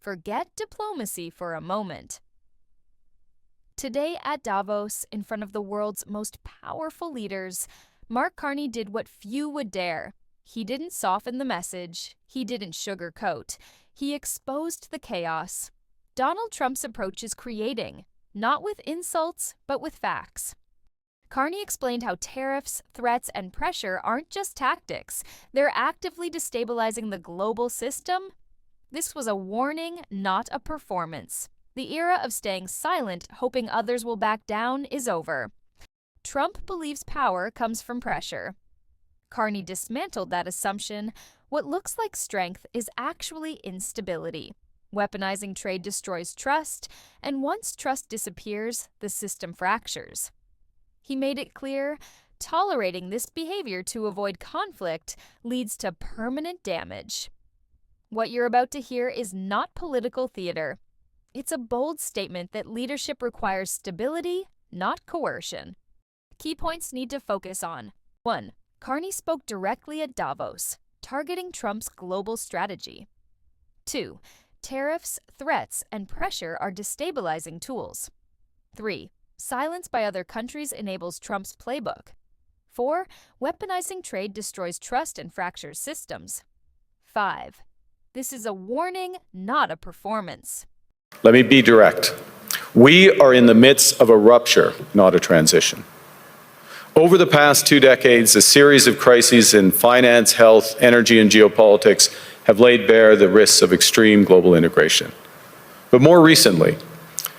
Forget diplomacy for a moment. Today at Davos, in front of the world's most powerful leaders, Mark Carney did what few would dare. He didn't soften the message. He didn't sugarcoat. He exposed the chaos. Donald Trump's approach is creating, not with insults, but with facts. Carney explained how tariffs, threats, and pressure aren't just tactics. They're actively destabilizing the global system. This was a warning, not a performance. The era of staying silent, hoping others will back down, is over. Trump believes power comes from pressure. Carney dismantled that assumption. What looks like strength is actually instability. Weaponizing trade destroys trust, and once trust disappears, the system fractures. He made it clear, tolerating this behavior to avoid conflict leads to permanent damage. What you're about to hear is not political theater. It's a bold statement that leadership requires stability, not coercion. Key points need to focus on. 1. Carney spoke directly at Davos, targeting Trump's global strategy. 2. Tariffs, threats, and pressure are destabilizing tools. 3. Silence by other countries enables Trump's playbook. 4. Weaponizing trade destroys trust and fractures systems. 5. This is a warning, not a performance. Let me be direct. We are in the midst of a rupture, not a transition. Over the past 2 decades, a series of crises in finance, health, energy, and geopolitics have laid bare the risks of extreme global integration. But more recently,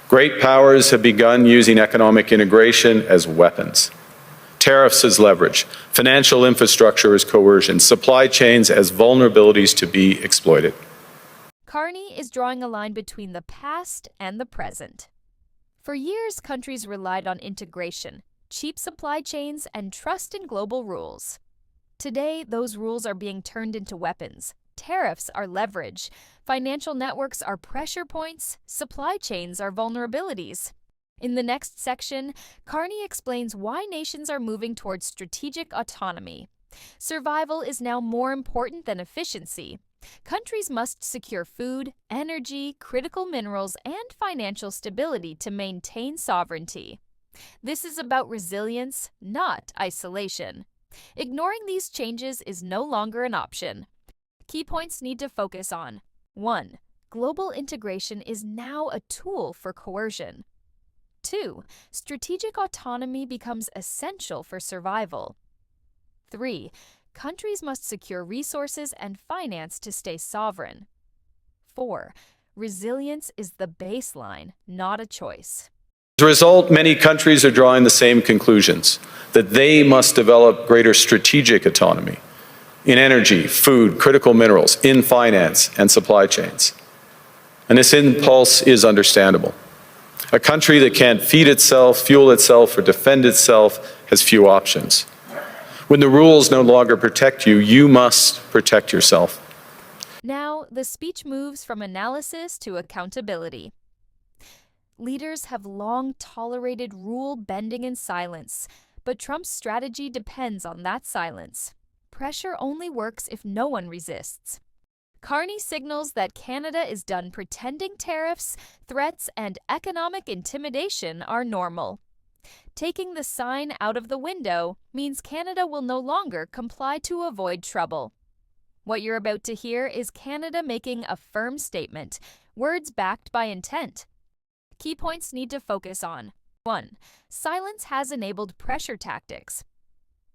great powers have begun using economic integration as weapons. Tariffs as leverage, financial infrastructure as coercion, supply chains as vulnerabilities to be exploited. Carney is drawing a line between the past and the present. For years, countries relied on integration, cheap supply chains, and trust in global rules. Today, those rules are being turned into weapons. Tariffs are leverage. Financial networks are pressure points. Supply chains are vulnerabilities. In the next section, Carney explains why nations are moving towards strategic autonomy. Survival is now more important than efficiency. Countries must secure food, energy, critical minerals, and financial stability to maintain sovereignty. This is about resilience, not isolation. Ignoring these changes is no longer an option. Key points need to focus on. 1. Global integration is now a tool for coercion. 2. Strategic autonomy becomes essential for survival. 3. Countries must secure resources and finance to stay sovereign. 4. Resilience is the baseline, not a choice. As a result, many countries are drawing the same conclusions, that they must develop greater strategic autonomy in energy, food, critical minerals, in finance, and supply chains. And this impulse is understandable. A country that can't feed itself, fuel itself, or defend itself has few options. When the rules no longer protect you, you must protect yourself. Now, the speech moves from analysis to accountability. Leaders have long tolerated rule bending in silence, but Trump's strategy depends on that silence. Pressure only works if no one resists. Carney signals that Canada is done pretending tariffs, threats, and economic intimidation are normal. Taking the sign out of the window means Canada will no longer comply to avoid trouble. What you're about to hear is Canada making a firm statement, words backed by intent. Key points need to focus on. 1. Silence has enabled pressure tactics.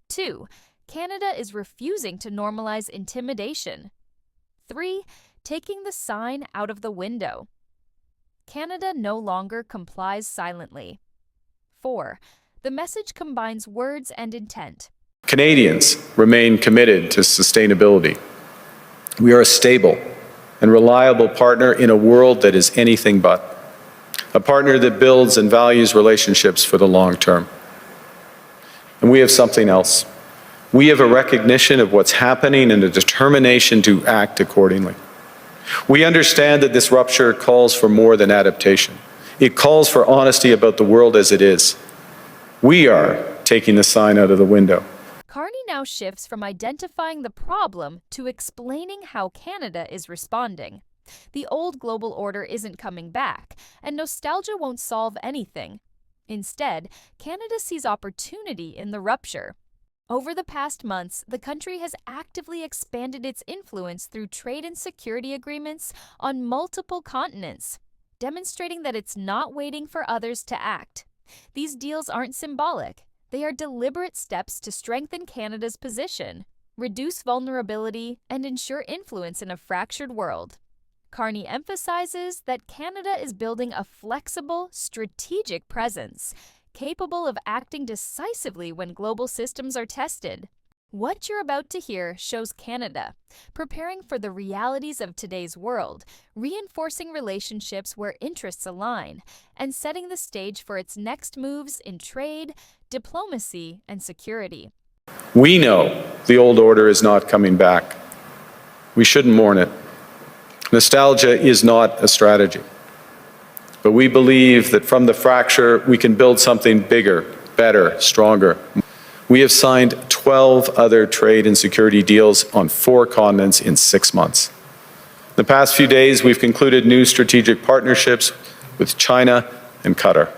2. Canada is refusing to normalize intimidation. 3. Taking the sign out of the window. Canada no longer complies silently. 4. The message combines words and intent. Canadians remain committed to sustainability. We are a stable and reliable partner in a world that is anything but. A partner that builds and values relationships for the long term. And we have something else. We have a recognition of what's happening and a determination to act accordingly. We understand that this rupture calls for more than adaptation. It calls for honesty about the world as it is. We are taking the sign out of the window. Carney now shifts from identifying the problem to explaining how Canada is responding. The old global order isn't coming back, and nostalgia won't solve anything. Instead, Canada sees opportunity in the rupture. Over the past months, the country has actively expanded its influence through trade and security agreements on multiple continents, demonstrating that it's not waiting for others to act. These deals aren't symbolic. They are deliberate steps to strengthen Canada's position, reduce vulnerability, and ensure influence in a fractured world. Carney emphasizes that Canada is building a flexible, strategic presence, capable of acting decisively when global systems are tested. What you're about to hear shows Canada preparing for the realities of today's world, reinforcing relationships where interests align, and setting the stage for its next moves in trade, diplomacy, and security. We know the old order is not coming back. We shouldn't mourn it. Nostalgia is not a strategy. But we believe that from the fracture, we can build something bigger, better, stronger. We have signed 12 other trade and security deals on 4 continents in 6 months. The past few days, we've concluded new strategic partnerships with China and Qatar.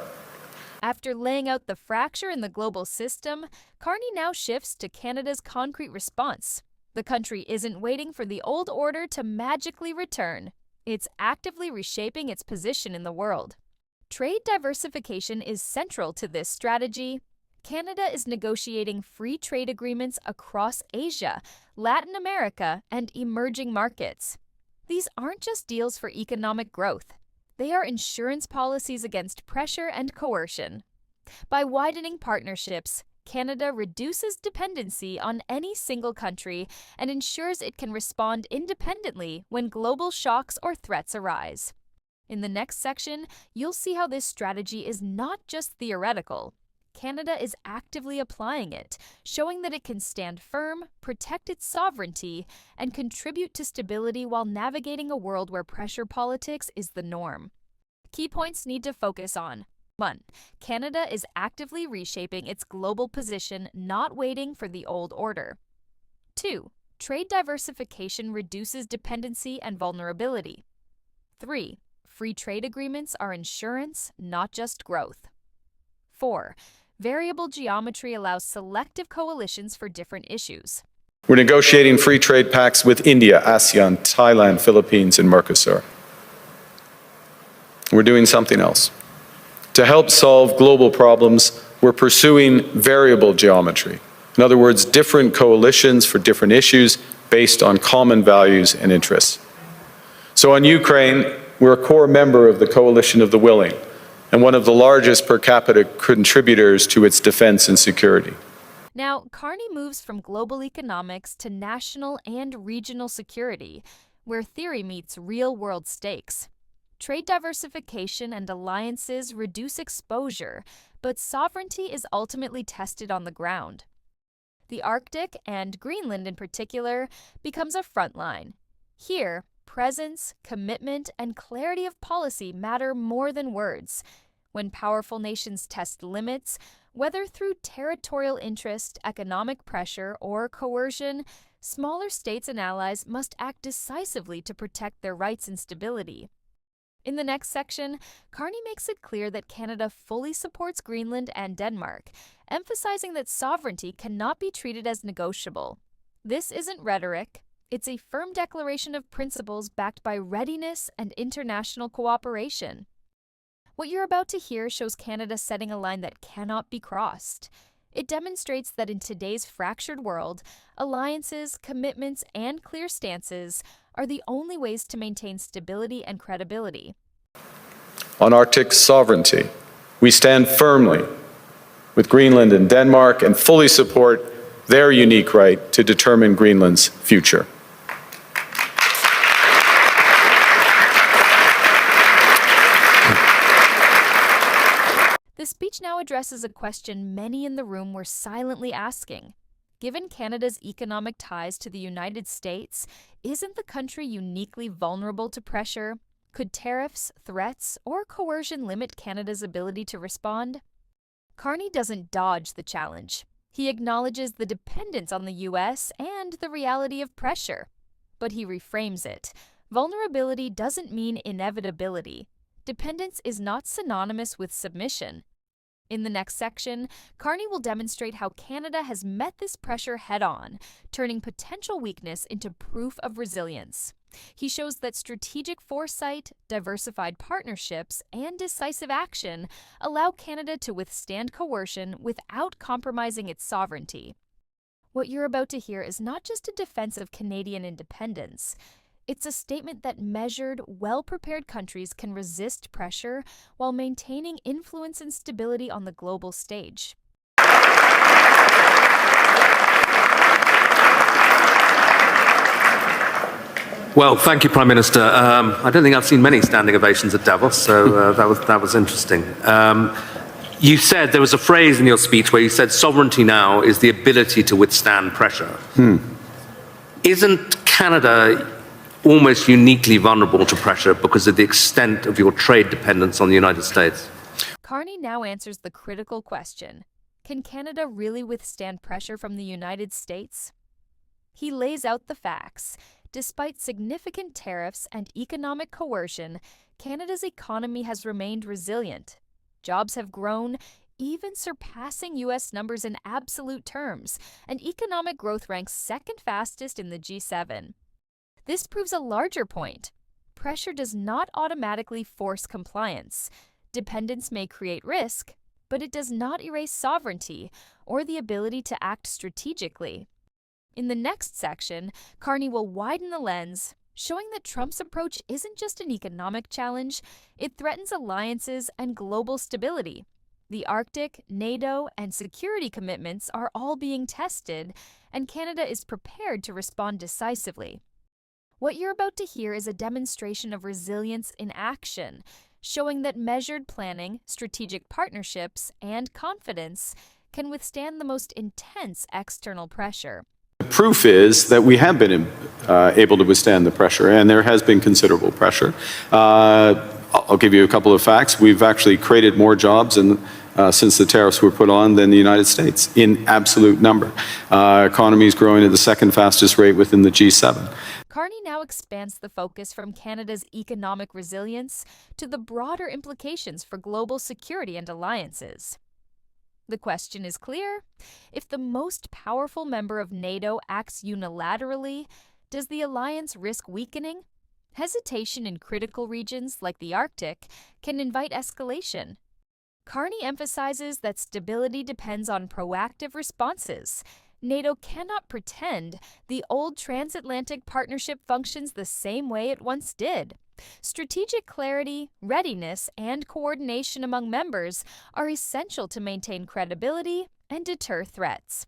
After laying out the fracture in the global system, Carney now shifts to Canada's concrete response. The country isn't waiting for the old order to magically return. It's actively reshaping its position in the world. Trade diversification is central to this strategy. Canada is negotiating free trade agreements across Asia, Latin America, and emerging markets. These aren't just deals for economic growth. They are insurance policies against pressure and coercion. By widening partnerships, Canada reduces dependency on any single country and ensures it can respond independently when global shocks or threats arise. In the next section, you'll see how this strategy is not just theoretical. Canada is actively applying it, showing that it can stand firm, protect its sovereignty, and contribute to stability while navigating a world where pressure politics is the norm. Key points need to focus on: 1. Canada is actively reshaping its global position, not waiting for the old order. 2. Trade diversification reduces dependency and vulnerability. 3. Free trade agreements are insurance, not just growth. 4. Variable geometry allows selective coalitions for different issues. We're negotiating free trade pacts with India, ASEAN, Thailand, Philippines, and Mercosur. We're doing something else. To help solve global problems, we're pursuing variable geometry. In other words, different coalitions for different issues based on common values and interests. So on Ukraine, we're a core member of the Coalition of the Willing and one of the largest per capita contributors to its defense and security. Now, Carney moves from global economics to national and regional security, where theory meets real-world stakes. Trade diversification and alliances reduce exposure, but sovereignty is ultimately tested on the ground. The Arctic, and Greenland in particular, becomes a front line. Here, presence, commitment, and clarity of policy matter more than words. When powerful nations test limits, whether through territorial interest, economic pressure, or coercion, smaller states and allies must act decisively to protect their rights and stability. In the next section, Carney makes it clear that Canada fully supports Greenland and Denmark, emphasizing that sovereignty cannot be treated as negotiable. This isn't rhetoric. It's a firm declaration of principles backed by readiness and international cooperation. What you're about to hear shows Canada setting a line that cannot be crossed. It demonstrates that in today's fractured world, alliances, commitments, and clear stances are the only ways to maintain stability and credibility. On Arctic sovereignty, we stand firmly with Greenland and Denmark and fully support their unique right to determine Greenland's future. The speech now addresses a question many in the room were silently asking. Given Canada's economic ties to the United States, isn't the country uniquely vulnerable to pressure? Could tariffs, threats, or coercion limit Canada's ability to respond? Carney doesn't dodge the challenge. He acknowledges the dependence on the U.S. and the reality of pressure. But he reframes it. Vulnerability doesn't mean inevitability. Dependence is not synonymous with submission. In the next section, Carney will demonstrate how Canada has met this pressure head-on, turning potential weakness into proof of resilience. He shows that strategic foresight, diversified partnerships, and decisive action allow Canada to withstand coercion without compromising its sovereignty. What you're about to hear is not just a defense of Canadian independence. It's a statement that measured, well-prepared countries can resist pressure while maintaining influence and stability on the global stage. Well, thank you, Prime Minister. I don't think I've seen many standing ovations at Davos, so that was interesting. You said, there was a phrase in your speech where you said sovereignty now is the ability to withstand pressure. Isn't Canada almost uniquely vulnerable to pressure because of the extent of your trade dependence on the United States? Carney now answers the critical question: can Canada really withstand pressure from the United States? He lays out the facts. Despite significant tariffs and economic coercion, Canada's economy has remained resilient. Jobs have grown, even surpassing U.S. numbers in absolute terms, and economic growth ranks second fastest in the G7. This proves a larger point. Pressure does not automatically force compliance. Dependence may create risk, but it does not erase sovereignty or the ability to act strategically. In the next section, Carney will widen the lens, showing that Trump's approach isn't just an economic challenge, it threatens alliances and global stability. The Arctic, NATO, and security commitments are all being tested, and Canada is prepared to respond decisively. What you're about to hear is a demonstration of resilience in action, showing that measured planning, strategic partnerships, and confidence can withstand the most intense external pressure. The proof is that we have been able to withstand the pressure, and there has been considerable pressure. I'll give you a couple of facts. We've actually created more jobs since the tariffs were put on than the United States in absolute number. Economy is growing at the second fastest rate within the G7. Carney now expands the focus from Canada's economic resilience to the broader implications for global security and alliances. The question is clear. If the most powerful member of NATO acts unilaterally, does the alliance risk weakening? Hesitation in critical regions like the Arctic can invite escalation. Carney emphasizes that stability depends on proactive responses. NATO cannot pretend the old transatlantic partnership functions the same way it once did. Strategic clarity, readiness, and coordination among members are essential to maintain credibility and deter threats.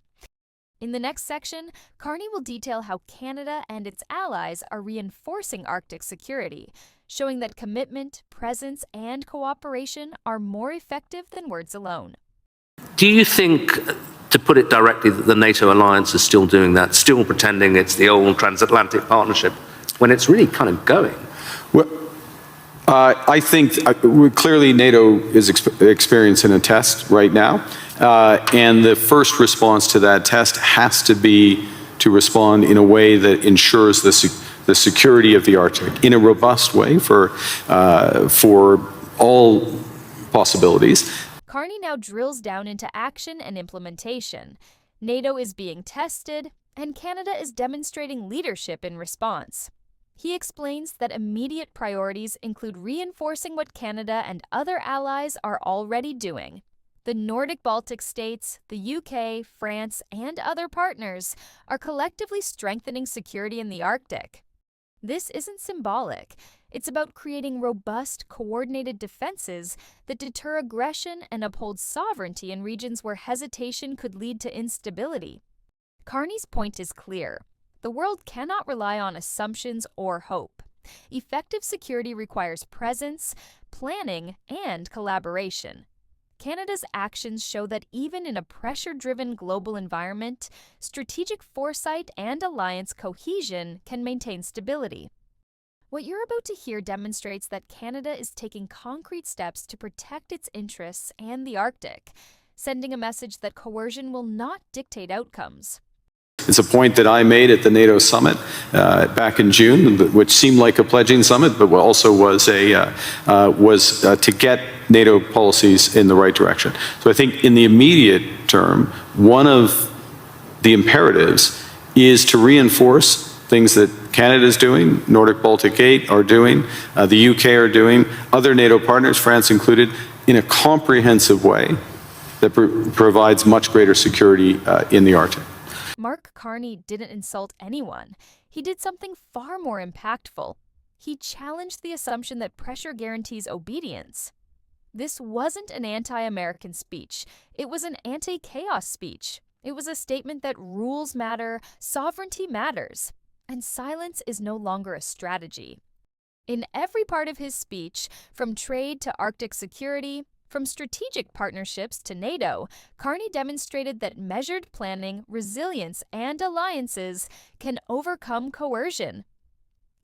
In the next section, Carney will detail how Canada and its allies are reinforcing Arctic security, showing that commitment, presence, and cooperation are more effective than words alone. Do you think, to put it directly, that the NATO alliance is still doing that, still pretending it's the old transatlantic partnership, when it's really kind of going? Well, I think clearly NATO is experiencing a test right now, and the first response to that test has to be to respond in a way that ensures the security of the Arctic in a robust way for all possibilities. Carney now drills down into action and implementation. NATO is being tested, and Canada is demonstrating leadership in response. He explains that immediate priorities include reinforcing what Canada and other allies are already doing. The Nordic-Baltic states, the UK, France, and other partners are collectively strengthening security in the Arctic. This isn't symbolic. It's about creating robust, coordinated defenses that deter aggression and uphold sovereignty in regions where hesitation could lead to instability. Carney's point is clear. The world cannot rely on assumptions or hope. Effective security requires presence, planning, and collaboration. Canada's actions show that even in a pressure-driven global environment, strategic foresight and alliance cohesion can maintain stability. What you're about to hear demonstrates that Canada is taking concrete steps to protect its interests and the Arctic, sending a message that coercion will not dictate outcomes. It's a point that I made at the NATO summit back in June, which seemed like a pledging summit, but also was to get NATO policies in the right direction. So I think in the immediate term, one of the imperatives is to reinforce things that Canada is doing, Nordic Baltic 8 are doing, the UK are doing, other NATO partners, France included, in a comprehensive way that provides much greater security in the Arctic. Mark Carney didn't insult anyone. He did something far more impactful. He challenged the assumption that pressure guarantees obedience. This wasn't an anti-American speech. It was an anti-chaos speech. It was a statement that rules matter, sovereignty matters, and silence is no longer a strategy. In every part of his speech, from trade to Arctic security, from strategic partnerships to NATO, Carney demonstrated that measured planning, resilience, and alliances can overcome coercion.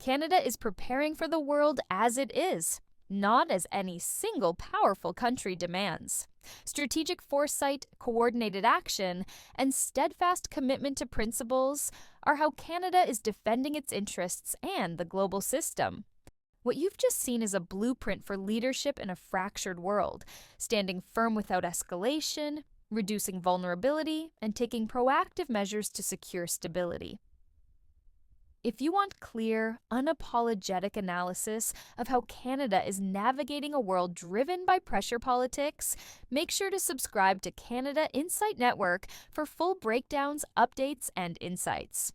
Canada is preparing for the world as it is, not as any single powerful country demands. Strategic foresight, coordinated action, and steadfast commitment to principles are how Canada is defending its interests and the global system. What you've just seen is a blueprint for leadership in a fractured world, standing firm without escalation, reducing vulnerability, and taking proactive measures to secure stability. If you want clear, unapologetic analysis of how Canada is navigating a world driven by pressure politics, make sure to subscribe to Canada Insight Network for full breakdowns, updates, and insights.